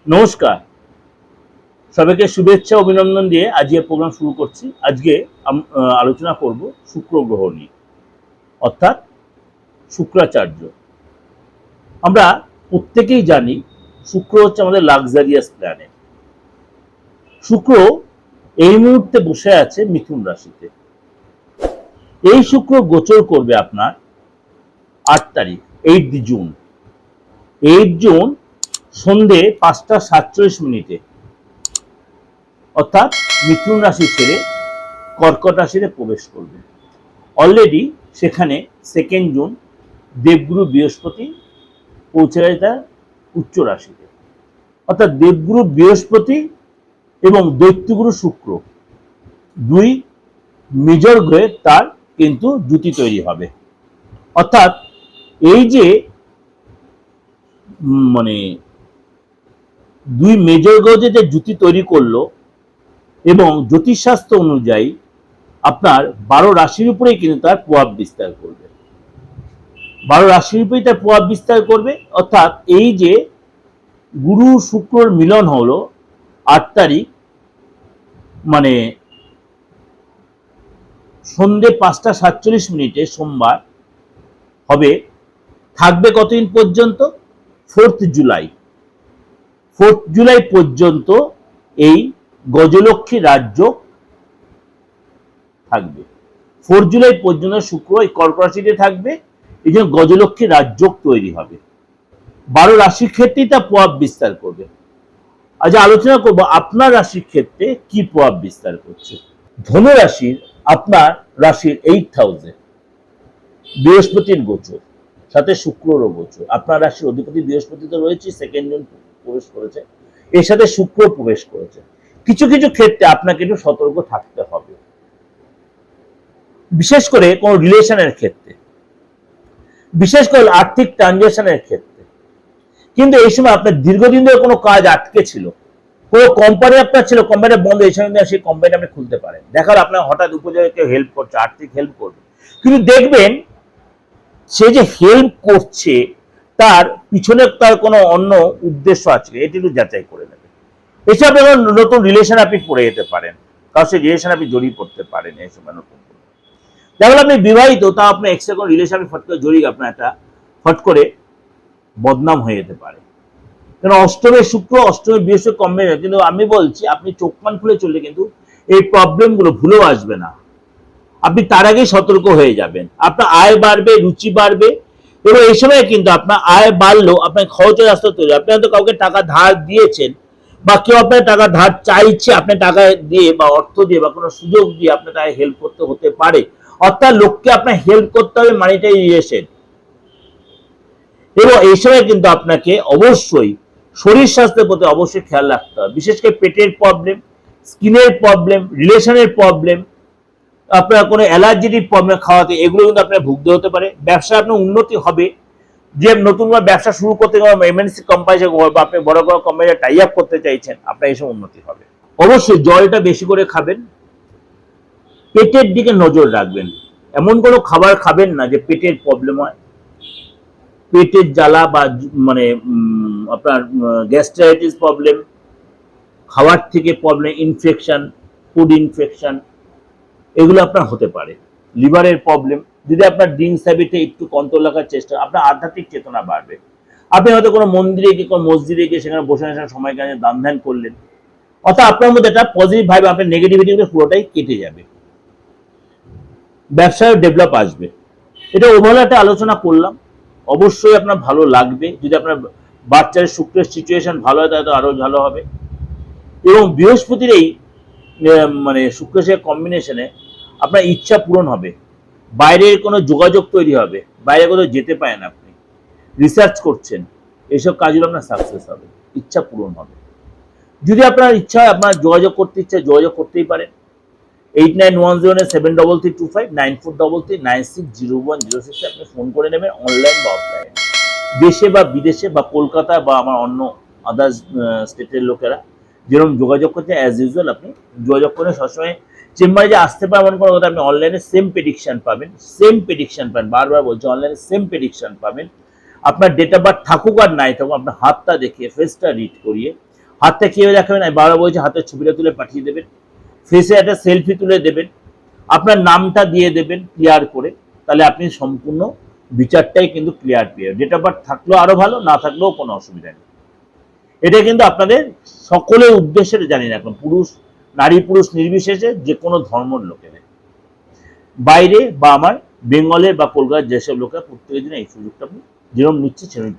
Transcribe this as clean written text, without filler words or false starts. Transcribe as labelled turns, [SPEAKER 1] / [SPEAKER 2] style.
[SPEAKER 1] নমস্কার, সবাইকে শুভেচ্ছা অভিনন্দন দিয়ে আজকের প্রোগ্রাম শুরু করছি। আজকে আলোচনা করব শুক্র গ্রহ নিয়ে, অর্থাৎ শুক্রাচার্য। আমরা প্রত্যেকেই জানি শুক্র হচ্ছে আমাদের লাক্সারিয়াস প্ল্যানেট। শুক্র এই মুহূর্তে বসে আছে মিথুন রাশিতে। এই শুক্র গোচর করবে আপনার 8 তারিখ, 8 জুন। 8 জুন সন্ধে 5টা 47 মিনিটে, অর্থাৎ মিথুন রাশি ছেড়ে কর্কট রাশিতে প্রবেশ করবে। অলরেডি সেখানে 2 জুন দেবগুরু বৃহস্পতি পৌঁছে গেছে তার উচ্চ রাশিতে, অর্থাৎ দেবগুরু বৃহস্পতি এবং দৈত্যগুরু শুক্র দুই মেজর গ্রহে তার কিন্তু জুতি তৈরি হবে। অর্থাৎ এই যে মানে দুই মেজর গ্রহ যে জুতি তৈরি করলো, এবং জ্যোতিষশাস্ত্র অনুযায়ী আপনার 12 রাশির উপরেই কিন্তু তার প্রভাব বিস্তার করবে। 12 রাশির উপরেই তার প্রভাব বিস্তার করবে। অর্থাৎ এই যে গুরু শুক্রর মিলন হলো 8 তারিখ, মানে সন্ধে 5টা 47 মিনিটে সোমবার হবে, থাকবে কতদিন পর্যন্ত? 4 জুলাই। 4 জুলাই পর্যন্ত এই গজলক্ষ্মী রাজ্য থাকবে। 4 জুলাই পর্যন্ত শুক্র এই কর্কট রাশিতে থাকবে, এই জন্য গজলক্ষ্মী রাজ্য তৈরি হবে। 12 রাশির ক্ষেত্রেই তা প্রভাব বিস্তার করবে। আজ আলোচনা করব আপনার রাশির ক্ষেত্রে কি প্রভাব বিস্তার করছে। ধনু রাশির আপনার রাশির 8th হাউসে বৃহস্পতির গোচর, সাথে শুক্ররও গোচর। আপনার রাশির অধিপতি বৃহস্পতি তো রয়েছে, 2 জুন প্রবেশ করেছে, এর সাথে শুক্র প্রবেশ করেছে। কিছু কিছু ক্ষেত্রে আপনাকে একটু সতর্ক থাকতে হবে, বিশেষ করে কোন রিলেশনের ক্ষেত্রে, বিশেষ করে আর্থিক ট্রানজাকশনের ক্ষেত্রে। কিন্তু এই সময় আপনার দীর্ঘদিন ধরে কোনো কাজ আটকে ছিল, কোনো কোম্পানি আপনার ছিল, কোম্পানি বন্ধ, এই সময় সেই কোম্পানি আপনি খুলতে পারেন। দেখার আপনার হঠাৎ উপযোগে কেউ হেল্প করছে, আর্থিক হেল্প করবে, কিন্তু দেখবেন সে যে হেল্প করছে তার পিছনে তার কোনো অন্য উদ্দেশ্য আছে, এটি একটু যাচাই করে নেবেন। এছাড়া নতুন রিলেশন আপনি পড়ে যেতে পারেন, কারণ সেই রিলেশন আপনি জড়িয়ে পড়তে পারেন এই সময়। নতুন দেখুন আপনি বিবাহিত, তা আপনার এক্সট্রা কোনো রিলেশন ফট করে জড়িয়ে আপনার একটা ফট করে বদনাম হয়ে যেতে পারে। কারণ অষ্টমে শুক্র, অষ্টমে বৃহস্পতি কম্বিনেশন। কিন্তু আমি বলছি আপনি চোখ কান খুলে চললে কিন্তু এই প্রবলেমগুলো ভুলেও আসবে না। আপনি তার আগেই সতর্ক হয়ে যাবেন। আপনার আয় বাড়বে, রুচি বাড়বে, এবং এই সময় কিন্তু আপনার আয় বাড়লেও আপনার খরচের রাস্তা তৈরি। আপনি হয়তো কাউকে টাকা ধার দিয়েছেন, বা কেউ আপনার টাকা ধার চাইছে, আপনি টাকা দিয়ে বা অর্থ দিয়ে বা কোনো সুযোগ দিয়ে আপনার তাকে হেল্প করতে হতে পারে। অর্থাৎ লোককে আপনার হেল্প করতে হবে, মানিটারি রিলেশন। এবং এই সময় কিন্তু আপনাকে অবশ্যই শরীর স্বাস্থ্যের প্রতি অবশ্যই খেয়াল রাখতে হবে, বিশেষ করে পেটের প্রবলেম, স্কিনের প্রবলেম, রিলেশনের প্রবলেম, আপনার কোনো অ্যালার্জেটিক প্রবলেম খাওয়াতে, এগুলো কিন্তু আপনার ভুগতে হতে পারে। ব্যবসা আপনার উন্নতি হবে, যে নতুন ব্যবসা শুরু করতে গেলে এমএনসি কোম্পানি বা আপনি বড় বড় কোম্পানি টাই আপ করতে চাইছেন, আপনার এইসব উন্নতি হবে। অবশ্যই জলটা বেশি করে খাবেন, পেটের দিকে নজর রাখবেন। এমন কোনো খাবার খাবেন না যে পেটের প্রবলেম হয়, পেটের জ্বালা বা মানে আপনার গ্যাস্ট্রাইটিস প্রবলেম, খাবার থেকে প্রবলেম, ইনফেকশন, ফুড ইনফেকশন, এগুলো আপনার হতে পারে। লিভারের প্রবলেম, যদি আপনার ড্রিঙ্কস হ্যাবিটে একটু কন্ট্রোল রাখার চেষ্টা, আপনার আধ্যাত্মিক চেতনা বাড়বে। আপনি হয়তো কোনো মন্দিরে গিয়ে, কোনো মসজিদে গিয়ে সেখানে বসে সময় কাজে দান ধ্যান করলেন, অর্থাৎ আপনার মধ্যে একটা পজিটিভ ভাইব, আপনার নেগেটিভিটি পুরোটাই কেটে যাবে, ব্যবসায় ডেভেলপ আসবে। এটা ওভারঅল একটা আলোচনা করলাম, অবশ্যই আপনার ভালো লাগবে। যদি আপনার বাচ্চার শুক্রের সিচুয়েশন ভালো হয় তাহলে তো আরো ভালো হবে। এবং বৃহস্পতির এই মানে শুক্রের সাথে কম্বিনেশনে আপনার ইচ্ছা পূরণ হবে, বাইরের কোনো যোগাযোগ তৈরি হবে, বাইরে কোথাও যেতে পারেন, আপনি রিসার্চ করছেন, এইসব কাজগুলো আপনার সাকসেস হবে, ইচ্ছা পূরণ হবে। যদি আপনার ইচ্ছা হয়, আপনার যোগাযোগ করতে ইচ্ছা, যোগাযোগ করতেই পারেন। 89107324339433960106 আপনি ফোন করে নেবেন, অনলাইন বা অফলাইন, দেশে বা বিদেশে বা কলকাতা বা আমার অন্য আদার্স স্টেটের লোকেরা যেরকম যোগাযোগ করছে, অ্যাজ ইউজুয়াল আপনি যোগাযোগ করে সবসময় চেম্বারে যে আসতে পারে এমন কোনো কথা। আপনি অনলাইনে সেম প্রেডিকশন পাবেন, সেম প্রেডিকশন পাবেন, বারবার বলছি অনলাইনে সেম প্রেডিকশন পাবেন। আপনার ডেট অফ বার্থ থাকুক আর নাই থাকুক, আপনার হাতটা দেখিয়ে, ফেসটা রিড করিয়ে হাতটা কিভাবে দেখাবেন, আমি বারবার বলছি, হাতের ছবিটা তুলে পাঠিয়ে দেবেন, ফেসে একটা সেলফি তুলে দেবেন, আপনার নামটা দিয়ে দেবেন ক্লিয়ার করে, তাহলে আপনি সম্পূর্ণ বিচারটাই কিন্তু ক্লিয়ার পেয়ে যাবেন। ডেট অফ বার্থ থাকলেও আরো ভালো, না থাকলেও কোনো অসুবিধা নেই। এটা কিন্তু আপনাদের সকলের উদ্দেশ্যে জানি না, এখন পুরুষ নারী পুরুষ নির্বিশেষে যে কোনো ধর্মের লোকেদের, বাইরে বা আমার বেঙ্গলের বা কলকাতার যেসব লোকেরা প্রত্যেকের জন্য এই সুযোগটা আপনি যেরকম নিচ্ছে সেরকম